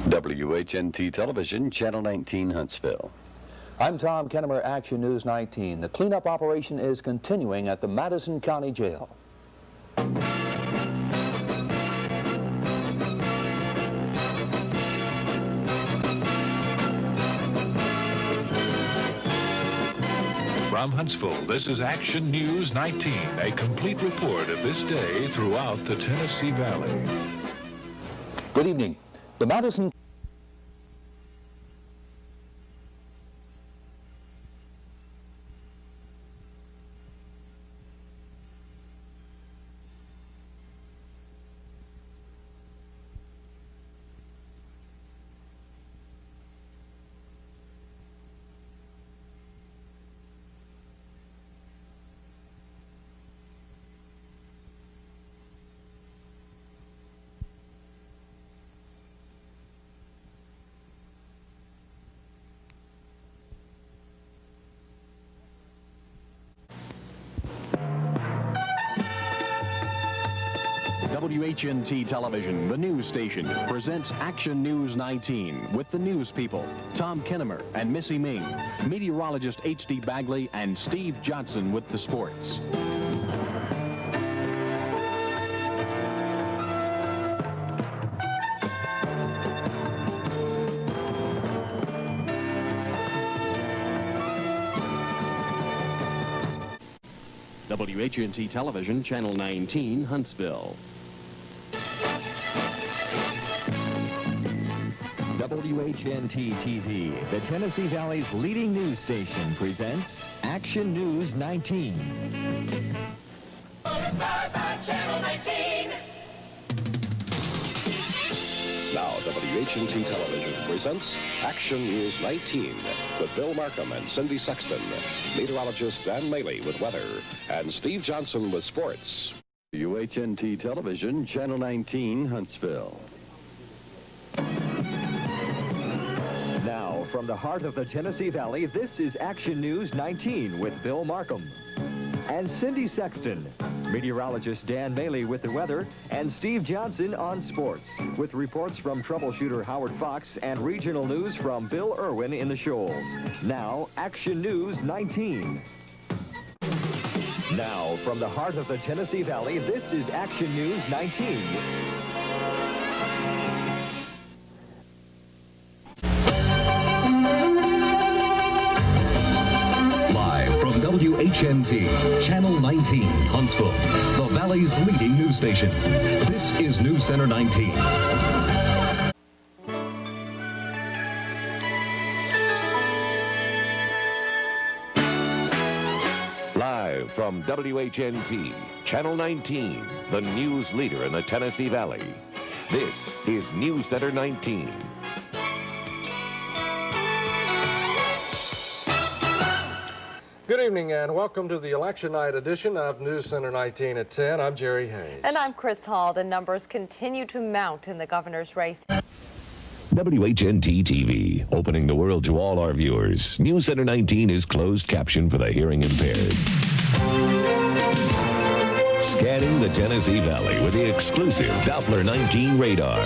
WHNT Television, Channel 19, Huntsville. I'm Tom Kennemer, Action News 19. The cleanup operation is continuing at the Madison County Jail. From Huntsville, this is Action News 19, a complete report of this day throughout the Tennessee Valley. Good evening. The Madison WHNT Television, the news station, presents Action News 19 with the news people, Tom Kennemer and Missy Ming, meteorologist H.D. Bagley, and Steve Johnson with the sports. WHNT Television, Channel 19, Huntsville. WHNT-TV, the Tennessee Valley's leading news station, presents Action News 19. All the stars on Channel 19. Now, WHNT Television presents Action News 19 with Bill Markham and Cindy Sexton, meteorologist Dan Maley with weather, and Steve Johnson with sports. WHNT Television, Channel 19, Huntsville. Now, from the heart of the Tennessee Valley, this is Action News 19 with Bill Markham and Cindy Sexton. Meteorologist Dan Maley with the weather, and Steve Johnson on sports, with reports from troubleshooter Howard Fox and regional news from Bill Irwin in the Shoals. Now, Action News 19. Now, from the heart of the Tennessee Valley, this is Action News 19. WHNT, Channel 19, Huntsville, the Valley's leading news station. This is News Center 19. Live from WHNT, Channel 19, the news leader in the Tennessee Valley. This is News Center 19. Good evening and welcome to the election night edition of News Center 19 at 10. I'm Jerry Hayes. And I'm Chris Hall. The numbers continue to mount in the governor's race. WHNT-TV, opening the world to all our viewers. News Center 19 is closed caption for the hearing impaired. Scanning the Tennessee Valley with the exclusive Doppler 19 radar.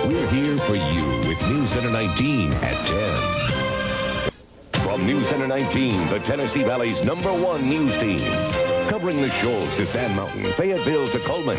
We're here for you with News Center 19 at 10. From News Center 19, the Tennessee Valley's #1 news team. Covering the Shoals to Sand Mountain, Fayetteville to Coleman.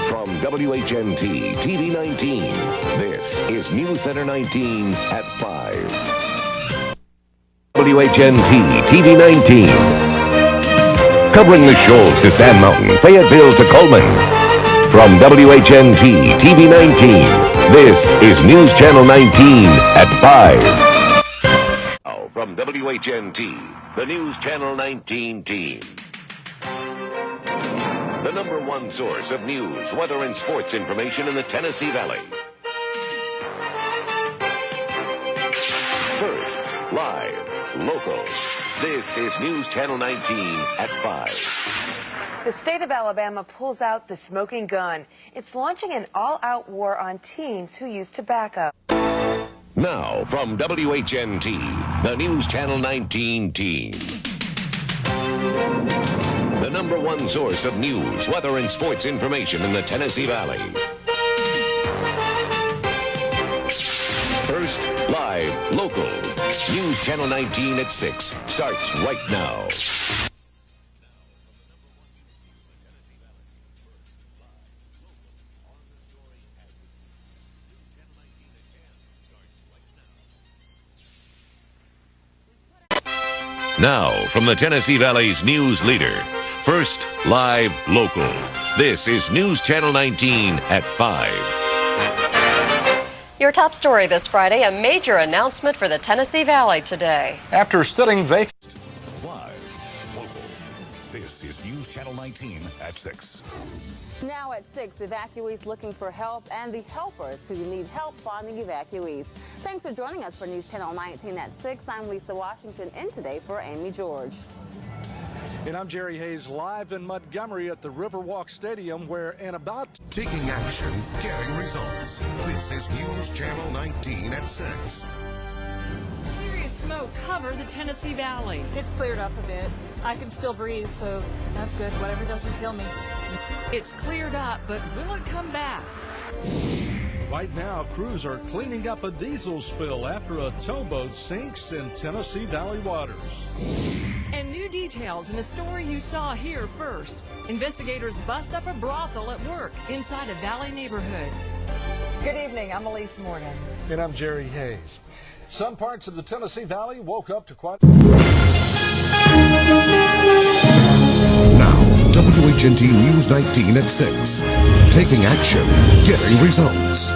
From WHNT TV 19, this is News Center 19 at 5. WHNT TV 19. Covering the Shoals to Sand Mountain, Fayetteville to Coleman. From WHNT TV 19, this is News Channel 19 at 5. Now, from WHNT, the News Channel 19 team. The #1 source of news, weather, and sports information in the Tennessee Valley. First, live, local. This is News Channel 19 at 5. The state of Alabama pulls out the smoking gun. It's launching an all-out war on teens who use tobacco. Now, from WHNT, the News Channel 19 team. The #1 source of news, weather, and sports information in the Tennessee Valley. First, live, local. News Channel 19 at 6 starts right now. Now, from the Tennessee Valley's news leader, First, live, local. This is News Channel 19 at 5. Your top story this Friday, a major announcement for the Tennessee Valley today. After sitting vacant. Live, local. This is News Channel 19 at 6. Now at 6, evacuees looking for help and the helpers who need help finding evacuees. Thanks for joining us for News Channel 19 at 6. I'm Lisa Washington, in today for Amy George. And I'm Jerry Hayes, live in Montgomery at the Riverwalk Stadium, where in about... Taking action, getting results. This is News Channel 19 at 6. Serious smoke covered the Tennessee Valley. It's cleared up a bit. I can still breathe, so that's good. Whatever doesn't kill me. It's cleared up, but will it come back? Right now, crews are cleaning up a diesel spill after a towboat sinks in Tennessee Valley waters. And new details in the story you saw here first. Investigators bust up a brothel at work inside a Valley neighborhood. Good evening, I'm Elise Morgan. And I'm Jerry Hayes. Some parts of the Tennessee Valley woke up to quite... Now, WHNT News 19 at 6. Taking action, getting results.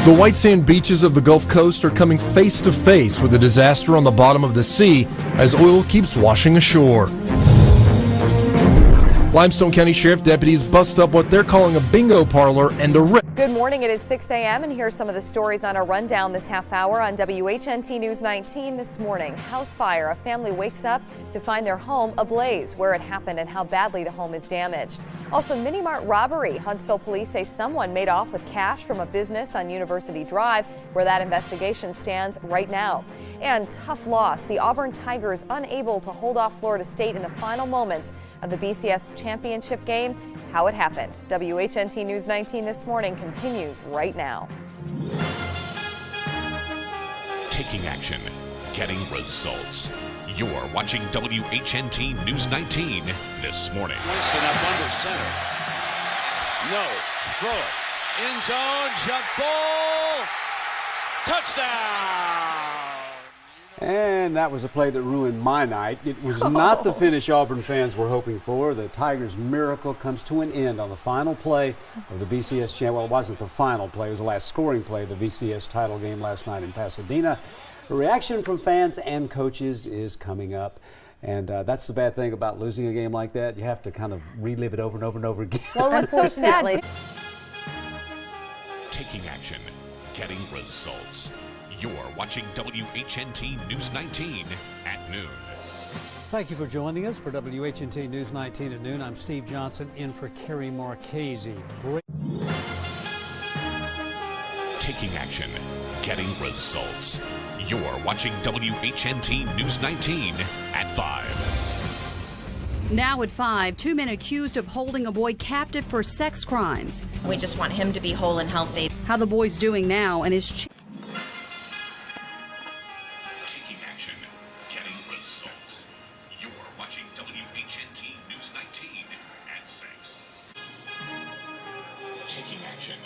The white sand beaches of the Gulf Coast are coming face to face with a disaster on the bottom of the sea as oil keeps washing ashore. Limestone County Sheriff deputies bust up what they're calling a bingo parlor and a Good morning. It is 6 a.m. and here's some of the stories on our rundown this half hour on WHNT News 19 this morning. House fire. A family wakes up to find their home ablaze, where it happened and how badly the home is damaged. Also, mini mart robbery. Huntsville police say someone made off with cash from a business on University Drive, where that investigation stands right now. And tough loss. The Auburn Tigers unable to hold off Florida State in the final moments of the BCS championship game. How it happened. WHNT News 19 this morning continues right now. Taking action, getting results. You're watching WHNT News 19 this morning. Winston up under center. No. Throw it. End zone. Jump ball. Touchdown. And that was a play that ruined my night. It was not the finish Auburn fans were hoping for. The Tigers' miracle comes to an end on the final play of the BCS champ. Well, it wasn't the final play. It was the last scoring play of the BCS title game last night in Pasadena. A reaction from fans and coaches is coming up. And that's the bad thing about losing a game like that. You have to kind of relive it over and over and over again. Well, what's so sad? Taking action, getting results. You're watching WHNT News 19 at noon. Thank you for joining us for WHNT News 19 at noon. I'm Steve Johnson, in for Kerry Marchese. Taking action, getting results. You're watching WHNT News 19 at 5. Now at 5, 2 men accused of holding a boy captive for sex crimes. We just want him to be whole and healthy. How the boy's doing now and his... Taking action, getting results. You're watching WHNT News 19 at 6. Taking action,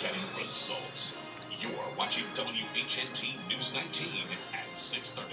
getting results. You're watching WHNT News 19 at 6:30.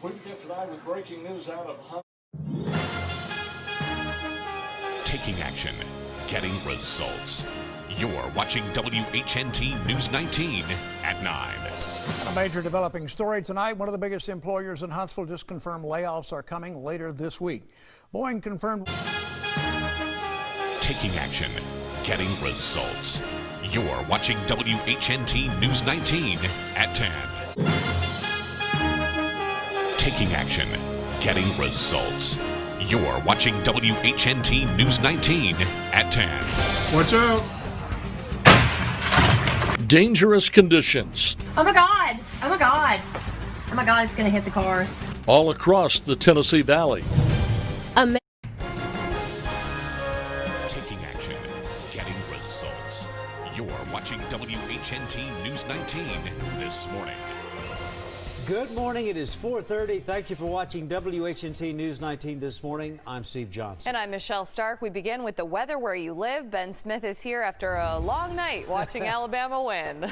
We begin tonight with breaking news out of Taking action, getting results. You're watching WHNT News 19 at 9. A major developing story tonight. One of the biggest employers in Huntsville just confirmed layoffs are coming later this week. Boeing confirmed. Taking action, getting results. You're watching WHNT News 19 at 10. Taking action, getting results. You're watching WHNT News 19 at 10. Watch out. Dangerous conditions. Oh my God! Oh my God! Oh my God, it's going to hit the cars. All across the Tennessee Valley. watching WHNT News 19 this morning. Good morning. It is 4:30. Thank you for watching WHNT News 19 this morning. I'm Steve Johnson. And I'm Michelle Stark. We begin with the weather where you live. Ben Smith is here after a long night watching Alabama win.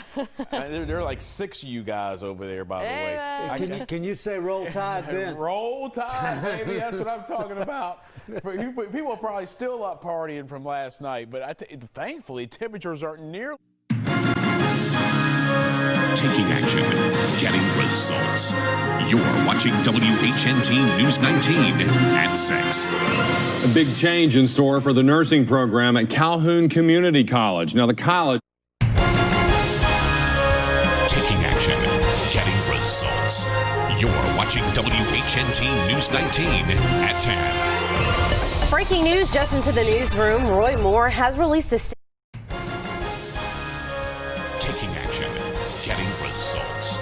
There are like 6 of you guys over there, by the way. Can you say roll tide, Ben? Roll tide, baby. That's what I'm talking about. People are probably still up partying from last night, but thankfully temperatures aren't nearly. Taking action, getting results. You're watching WHNT News 19 at 6. A big change in store for the nursing program at Calhoun Community College. Now, the college. Taking action, getting results. You're watching WHNT News 19 at 10. Breaking news just into the newsroom. Roy Moore has released a statement. Taking action, getting results.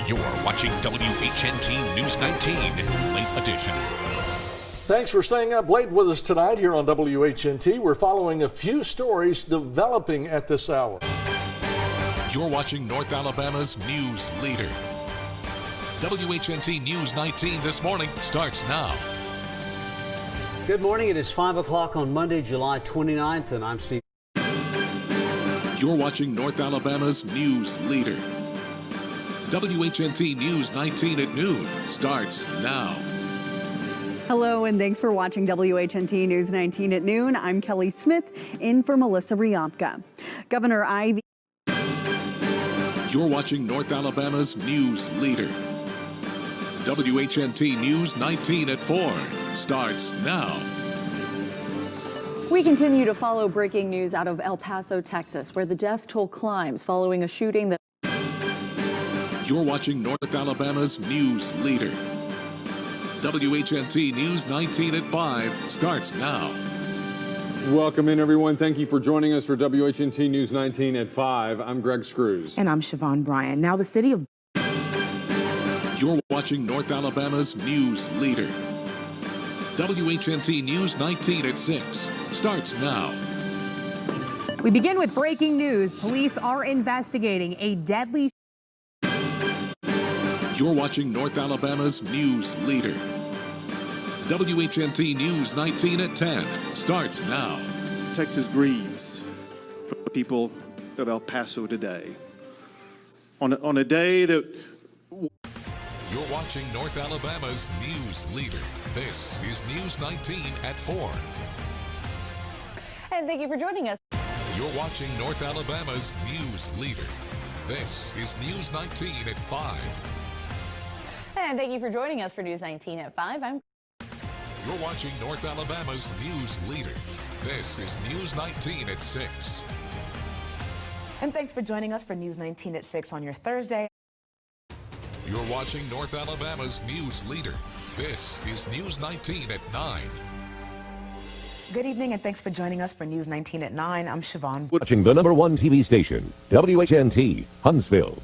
You're watching WHNT News 19 Late Edition. Thanks for staying up late with us tonight here on WHNT. We're following a few stories developing at this hour. You're watching North Alabama's news leader. WHNT News 19 this morning starts now. Good morning. It is 5 o'clock on Monday, July 29th, and I'm Steve. You're watching North Alabama's news leader. WHNT News 19 at noon starts now. Hello, and thanks for watching WHNT News 19 at noon. I'm Kelly Smith, in for Melissa Riopka. Governor Ivey. You're watching North Alabama's news leader. WHNT News 19 at 4 starts now. We continue to follow breaking news out of El Paso, Texas, where the death toll climbs following a shooting that. You're watching North Alabama's news leader. WHNT News 19 at 5 starts now. Welcome in, everyone. Thank you for joining us for WHNT News 19 at 5. I'm Greg Screws. And I'm Siobhan Bryan. Now the city of. You're watching North Alabama's news leader. WHNT News 19 at 6 starts now. We begin with breaking news. Police are investigating a deadly. You're watching North Alabama's news leader. WHNT News 19 at 10 starts now. Texas grieves for the people of El Paso today. On a day that. You're watching North Alabama's news leader. This is News 19 at 4. And thank you for joining us. You're watching North Alabama's news leader. This is News 19 at 5. And thank you for joining us for News 19 at 5. You're watching North Alabama's news leader. This is News 19 at 6. And thanks for joining us for News 19 at 6 on your Thursday. You're watching North Alabama's news leader. This is News 19 at 9. Good evening, and thanks for joining us for News 19 at 9. I'm Siobhan. Watching the #1 TV station, WHNT, Huntsville.